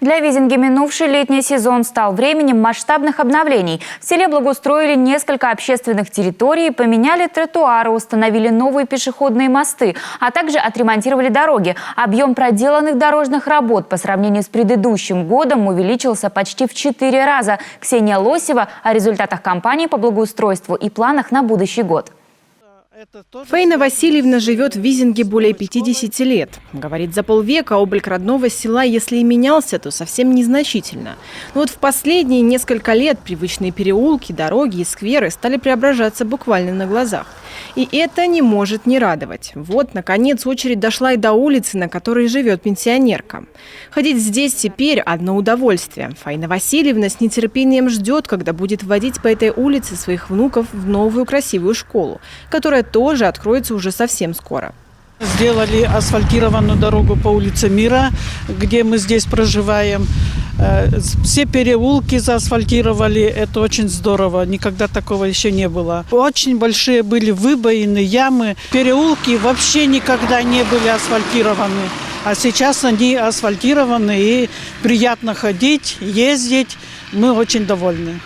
Для Визинги минувший летний сезон стал временем масштабных обновлений. В селе благоустроили несколько общественных территорий, поменяли тротуары, установили новые пешеходные мосты, а также отремонтировали дороги. Объем проделанных дорожных работ по сравнению с предыдущим годом увеличился почти в 4 раза. Ксения Лосева о результатах кампании по благоустройству и планах на будущий год. Фаина Васильевна живет в Визинге более 50 лет. Говорит, за полвека облик родного села, если и менялся, то совсем незначительно. Но вот в последние несколько лет привычные переулки, дороги и скверы стали преображаться буквально на глазах. И это не может не радовать. Вот, наконец, очередь дошла и до улицы, на которой живет пенсионерка. Ходить здесь теперь одно удовольствие. Фаина Васильевна с нетерпением ждет, когда будет вводить по этой улице своих внуков в новую красивую школу, которая тоже откроется уже совсем скоро. Сделали асфальтированную дорогу по улице Мира, где мы здесь проживаем. Все переулки заасфальтировали, это очень здорово, никогда такого еще не было. Очень большие были выбоины, ямы. Переулки вообще никогда не были асфальтированы, а сейчас они асфальтированы и приятно ходить, ездить. Мы очень довольны.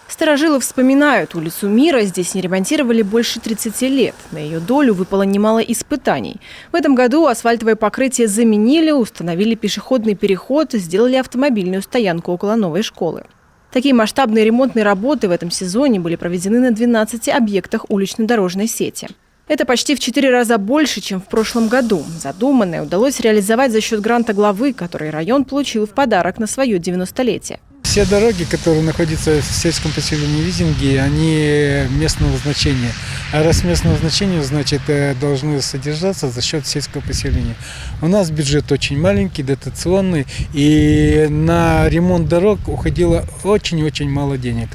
Старожилы вспоминают, улицу Мира здесь не ремонтировали больше 30 лет. На ее долю выпало немало испытаний. В этом году асфальтовое покрытие заменили, установили пешеходный переход, сделали автомобильную стоянку около новой школы. Такие масштабные ремонтные работы в этом сезоне были проведены на 12 объектах улично-дорожной сети. Это почти в 4 раза больше, чем в прошлом году. Задуманное удалось реализовать за счет гранта главы, который район получил в подарок на свое 90-летие. Все дороги, которые находятся в сельском поселении Визинги, они местного значения. А раз местного значения, значит, должны содержаться за счет сельского поселения. У нас бюджет очень маленький, дотационный, и на ремонт дорог уходило очень-очень мало денег.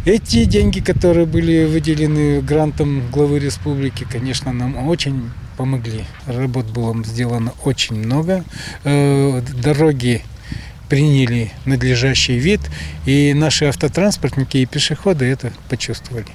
Эти деньги, которые были выделены грантом главы республики, конечно, нам очень помогли. Работ было сделано очень много. Дороги приняли надлежащий вид, и наши автотранспортники и пешеходы это почувствовали.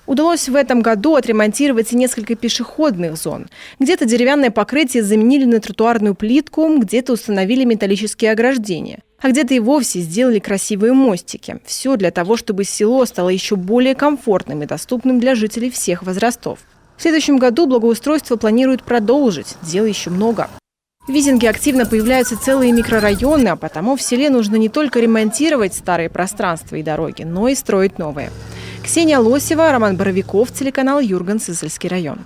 Удалось в этом году отремонтировать и несколько пешеходных зон. Где-то деревянное покрытие заменили на тротуарную плитку, где-то установили металлические ограждения, а где-то и вовсе сделали красивые мостики. Все для того, чтобы село стало еще более комфортным и доступным для жителей всех возрастов. В следующем году благоустройство планируют продолжить, дел еще много. В Визинге активно появляются целые микрорайоны, а потому в селе нужно не только ремонтировать старые пространства и дороги, но и строить новые. Ксения Лосева, Роман Боровиков, телеканал Юрган, Сысольский район.